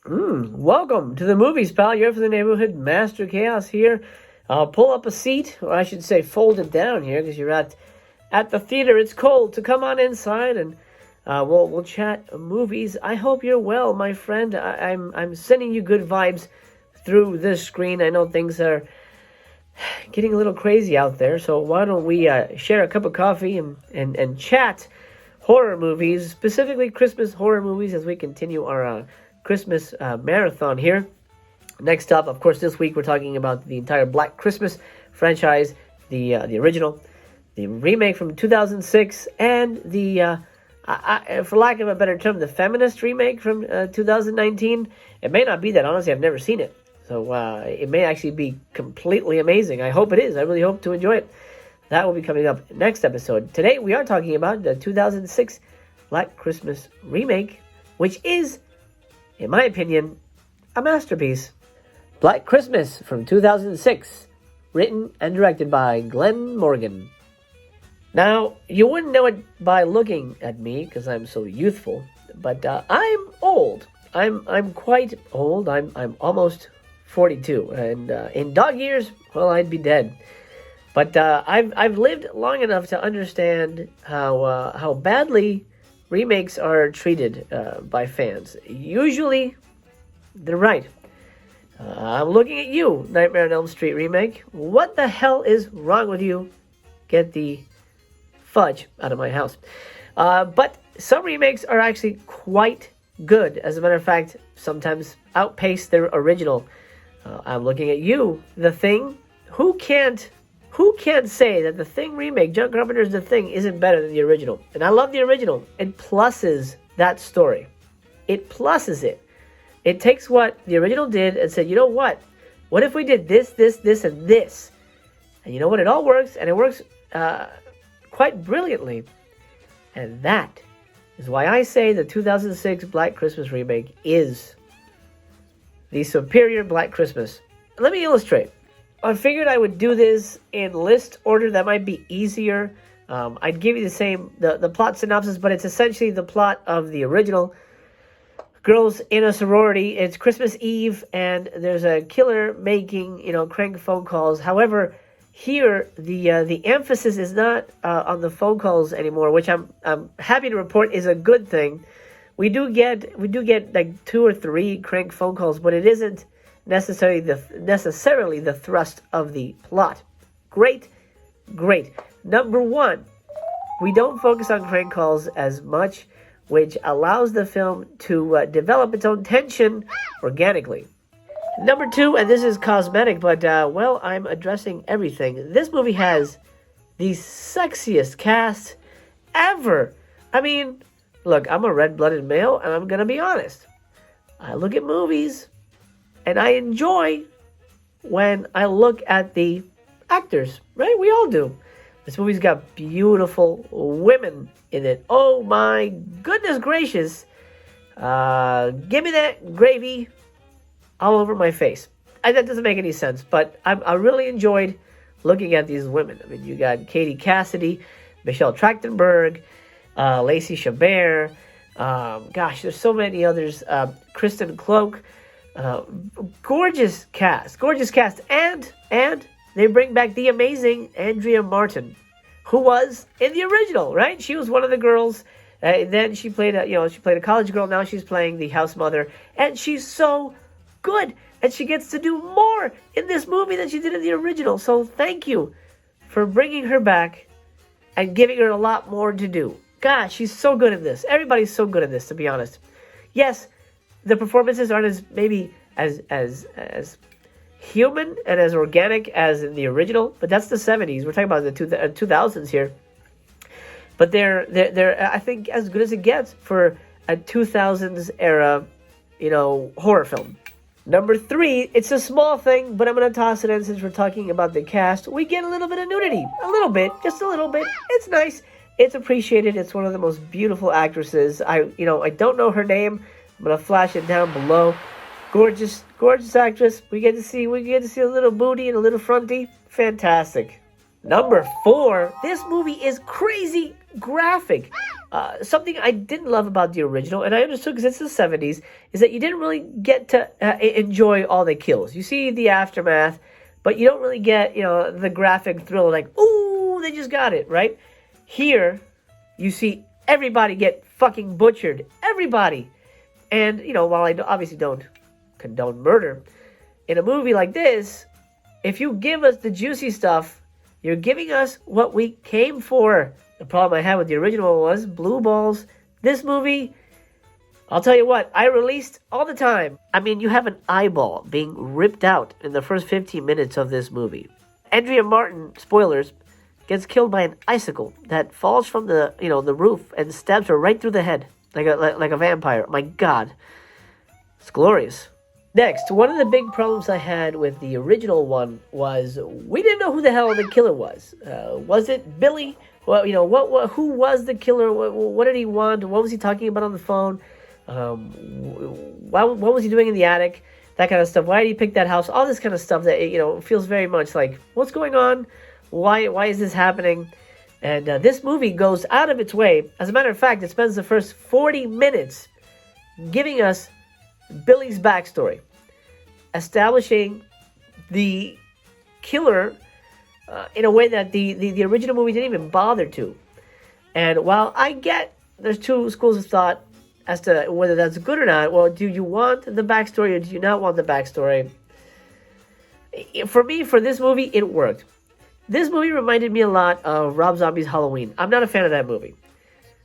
Welcome to the movies, pal. You're from the neighborhood. Master Chaos here. Pull up a seat, or I should say fold it down here, because you're at the theater. It's cold, so come on inside and we'll chat movies. I hope you're well, my friend. I'm sending you good vibes through this screen. I know things are getting a little crazy out there, so why don't we share a cup of coffee and chat horror movies, specifically Christmas horror movies, as we continue our Christmas marathon here. Next up, of course, this week we're talking about the entire Black Christmas franchise, the original, the remake from 2006, and the for lack of a better term, the feminist remake from 2019. It may not be that, honestly. I've never seen it, so it may actually be completely amazing. I hope it is. I really hope to enjoy it. That will be coming up next episode. Today we are talking about the 2006 Black Christmas remake, which is, in my opinion, a masterpiece. Black Christmas from 2006, written and directed by Glenn Morgan. Now, you wouldn't know it by looking at me, because I'm so youthful, but I'm old. I'm quite old. I'm almost 42, and in dog years, well, I'd be dead. But I've lived long enough to understand how badly remakes are treated by fans. Usually, they're right. I'm looking at you, Nightmare on Elm Street remake. What the hell is wrong with you? Get the fudge out of my house. But some remakes are actually quite good. As a matter of fact, sometimes outpace their original. I'm looking at you, The Thing. Who can't say that The Thing remake, John Carpenter's The Thing, isn't better than the original? And I love the original. It pluses that story. It pluses it. It takes what the original did and said, you know what? What if we did this, and this? And you know what? It all works, and it works quite brilliantly. And that is why I say the 2006 Black Christmas remake is the superior Black Christmas. Let me illustrate. I figured I would do this in list order. That might be easier. I'd give you the plot synopsis, but it's essentially the plot of the original. Girls in a sorority. It's Christmas Eve, and there's a killer making, crank phone calls. However, here the emphasis is not on the phone calls anymore, which I'm happy to report is a good thing. We do get like 2 or 3 crank phone calls, but it isn't necessarily the thrust of the plot. Great. Number 1, we don't focus on crank calls as much, which allows the film to develop its own tension organically. Number 2, and this is cosmetic, but I'm addressing everything. This movie has the sexiest cast ever. I mean, look, I'm a red-blooded male, and I'm gonna be honest. I look at movies, and I enjoy when I look at the actors, right? We all do. This movie's got beautiful women in it. Oh my goodness gracious. Give me that gravy all over my face. That doesn't make any sense, but I really enjoyed looking at these women. I mean, you got Katie Cassidy, Michelle Trachtenberg, Lacey Chabert. There's so many others. Kristen Cloak. Gorgeous cast, and they bring back the amazing Andrea Martin, who was in the original, right? She was one of the girls. Then she played a college girl. Now she's playing the house mother, and she's so good, and she gets to do more in this movie than she did in the original. So thank you for bringing her back and giving her a lot more to do. Gosh, she's so good in this. Everybody's so good in this, to be honest. Yes, the performances aren't as human and as organic as in the original, but that's the 70s. We're talking about the 2000s here. But they're I think as good as it gets for a 2000s era, horror film. Number 3, it's a small thing, but I'm going to toss it in since we're talking about the cast. We get a little bit of nudity. A little bit. Just a little bit. It's nice. It's appreciated. It's one of the most beautiful actresses. I don't know her name. I'm going to flash it down below. Gorgeous actress. We get to see a little booty and a little fronty. Fantastic. Number 4, this movie is crazy graphic. Something I didn't love about the original, and I understood because it's the 70s, is that you didn't really get to enjoy all the kills. You see the aftermath, but you don't really get, the graphic thrill like, ooh, they just got it, right? Here, you see everybody get fucking butchered. Everybody. And, while I obviously don't condone murder, in a movie like this, if you give us the juicy stuff, you're giving us what we came for. The problem I had with the original was blue balls. This movie, I'll tell you what, I released all the time. I mean, you have an eyeball being ripped out in the first 15 minutes of this movie. Andrea Martin, spoilers, gets killed by an icicle that falls from the roof and stabs her right through the head like a vampire. My God, it's glorious. Next, one of the big problems I had with the original one was we didn't know who the hell the killer was. Was it Billy? Well, who was the killer? What did he want? What was he talking about on the phone? What was he doing in the attic? That kind of stuff. Why did he pick that house? All this kind of stuff that feels very much like, what's going on? Why is this happening? And this movie goes out of its way. As a matter of fact, it spends the first 40 minutes giving us Billy's backstory, establishing the killer in a way that the original movie didn't even bother to. And while I get there's two schools of thought as to whether that's good or not, well, do you want the backstory or do you not want the backstory? For me, for this movie, it worked. This movie reminded me a lot of Rob Zombie's Halloween. I'm not a fan of that movie.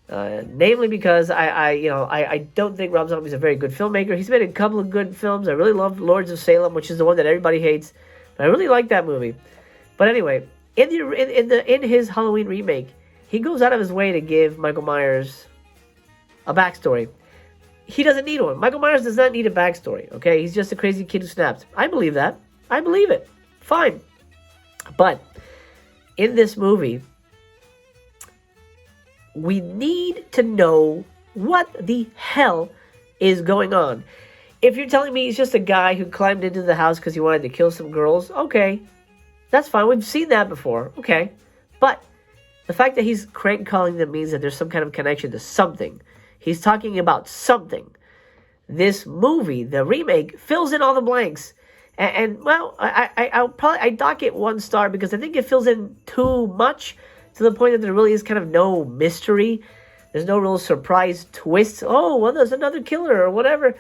Namely because I don't think Rob Zombie's a very good filmmaker. He's made a couple of good films. I really loved Lords of Salem, which is the one that everybody hates. But I really like that movie. But anyway, in his Halloween remake, he goes out of his way to give Michael Myers a backstory. He doesn't need one. Michael Myers does not need a backstory, okay? He's just a crazy kid who snapped. I believe that. I believe it. Fine. But in this movie, we need to know what the hell is going on. If you're telling me he's just a guy who climbed into the house because he wanted to kill some girls, okay. That's fine. We've seen that before. Okay. But the fact that he's crank calling them means that there's some kind of connection to something. He's talking about something. This movie, the remake, fills in all the blanks. And well, I dock it 1 star because I think it fills in too much to the point that there really is kind of no mystery. There's no real surprise twist. Oh, well, there's another killer or whatever.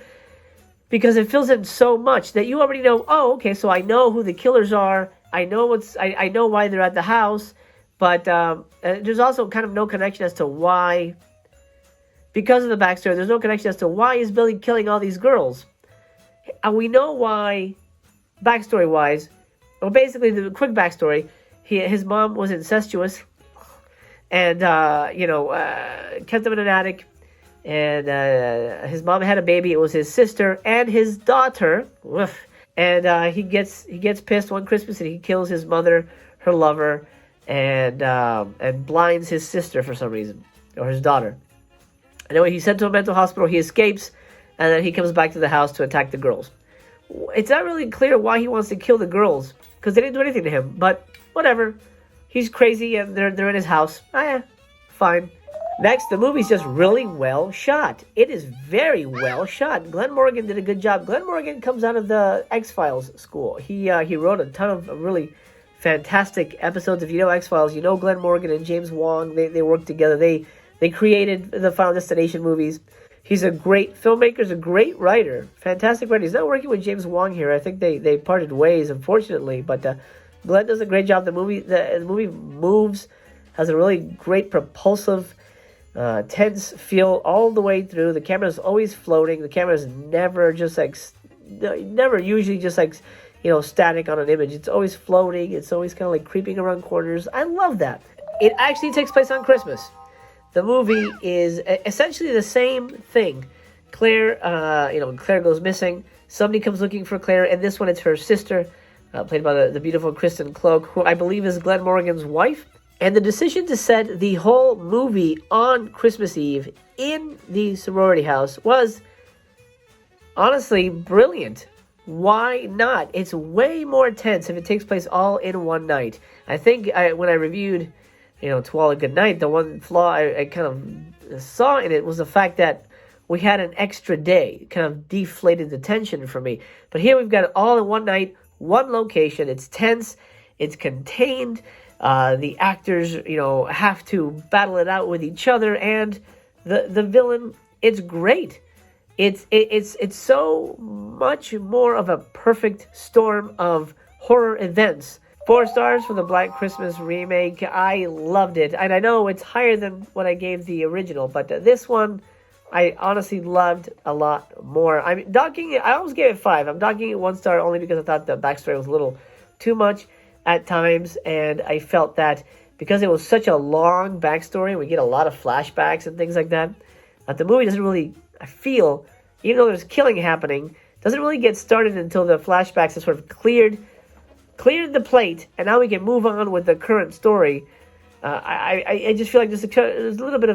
Because it fills in so much that you already know, oh, okay, so I know who the killers are. I know why they're at the house. But there's also kind of no connection as to why. Because of the backstory, there's no connection as to why is Billy killing all these girls. And we know why, backstory-wise. Well, basically, the quick backstory, his mom was incestuous. And, kept him in an attic. And his mom had a baby. It was his sister and his daughter. Woof. And he gets pissed one Christmas and he kills his mother, her lover, and blinds his sister for some reason, or his daughter. Anyway, he's sent to a mental hospital. He escapes, and then he comes back to the house to attack the girls. It's not really clear why he wants to kill the girls because they didn't do anything to him. But whatever, he's crazy, and they're in his house. Fine. Next, the movie's just really well shot. It is very well shot. Glenn Morgan did a good job. Glenn Morgan comes out of the X-Files school. He wrote a ton of really fantastic episodes. If you know X-Files, you know Glenn Morgan and James Wong. They worked together. They created the Final Destination movies. He's a great filmmaker. He's a great writer. Fantastic writer. He's not working with James Wong here. I think they parted ways, unfortunately. But Glenn does a great job. The movie moves, has a really great propulsive, tense feel all the way through. The camera's always floating. The camera's never usually just static on an image. It's always floating. It's always kind of like creeping around corners. I love that. It actually takes place on Christmas. The movie is essentially the same thing. Claire goes missing. Somebody comes looking for Claire, and this one it's her sister, played by the beautiful Kristen Cloak, who I believe is Glenn Morgan's wife. And the decision to set the whole movie on Christmas Eve in the sorority house was honestly brilliant. Why not? It's way more tense if it takes place all in one night. I think when I reviewed To All a Good Night, the one flaw I kind of saw in it was the fact that we had an extra day. It kind of deflated the tension for me. But here we've got it all in one night, one location. It's tense. It's contained. The actors, have to battle it out with each other, and the villain. It's great. It's so much more of a perfect storm of horror events. 4 stars for the Black Christmas remake. I loved it, and I know it's higher than what I gave the original, but this one I honestly loved a lot more. I almost gave it 5. I'm docking it 1 star only because I thought the backstory was a little too much at times, and I felt that because it was such a long backstory, we get a lot of flashbacks and things like that, the movie doesn't really, I feel, even though there's killing happening, doesn't really get started until the flashbacks have sort of cleared the plate, and now we can move on with the current story. I just feel like there's a little bit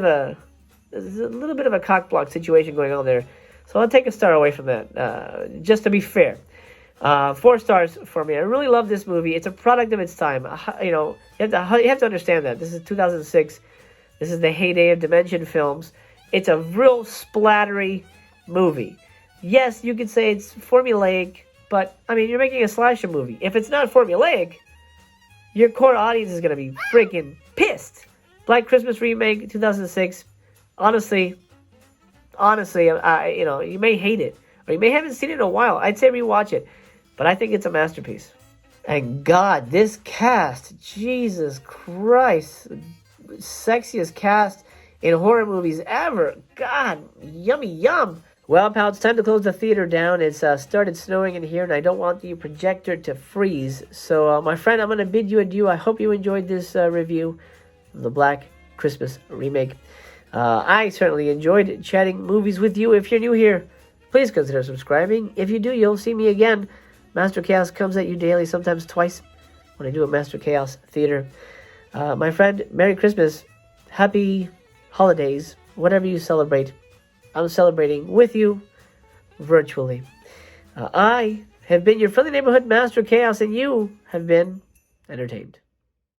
of a cock block situation going on there, so I'll take a star away from that, just to be fair. 4 stars for me. I really love this movie. It's a product of its time. You have to understand that this is 2006. This is the heyday of Dimension films. It's a real splattery movie. Yes, you could say it's formulaic, but you're making a slasher movie. If it's not formulaic, your core audience is gonna be freaking pissed. Black Christmas remake 2006. Honestly, you may hate it, or you may haven't seen it in a while. I'd say rewatch it, but I think it's a masterpiece. And God, this cast, Jesus Christ, sexiest cast in horror movies ever. God, yummy yum. Well, pal, it's time to close the theater down. It's started snowing in here, and I don't want the projector to freeze. So, my friend, I'm going to bid you adieu. I hope you enjoyed this review of the Black Christmas remake. I certainly enjoyed chatting movies with you. If you're new here, please consider subscribing. If you do, you'll see me again. Master Chaos comes at you daily, sometimes twice, when I do a Master Chaos Theater. My friend, Merry Christmas. Happy holidays. Whatever you celebrate, I'm celebrating with you virtually. I have been your friendly neighborhood Master Chaos, and you have been entertained.